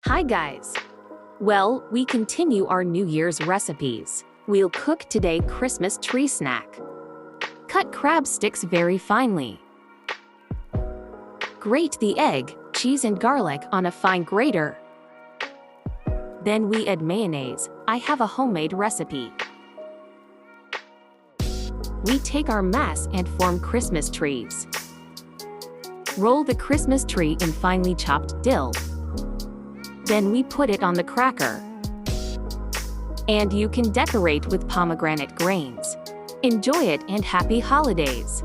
Hi guys! Well, we continue our New Year's recipes. We'll cook today Christmas tree snack. Cut crab sticks very finely. Grate the egg, cheese and garlic on a fine grater. Then we add mayonnaise. I have a homemade recipe. We take our mass and form Christmas trees. Roll the Christmas tree in finely chopped dill. Then we put it on the cracker. And you can decorate with pomegranate grains. Enjoy it and happy holidays!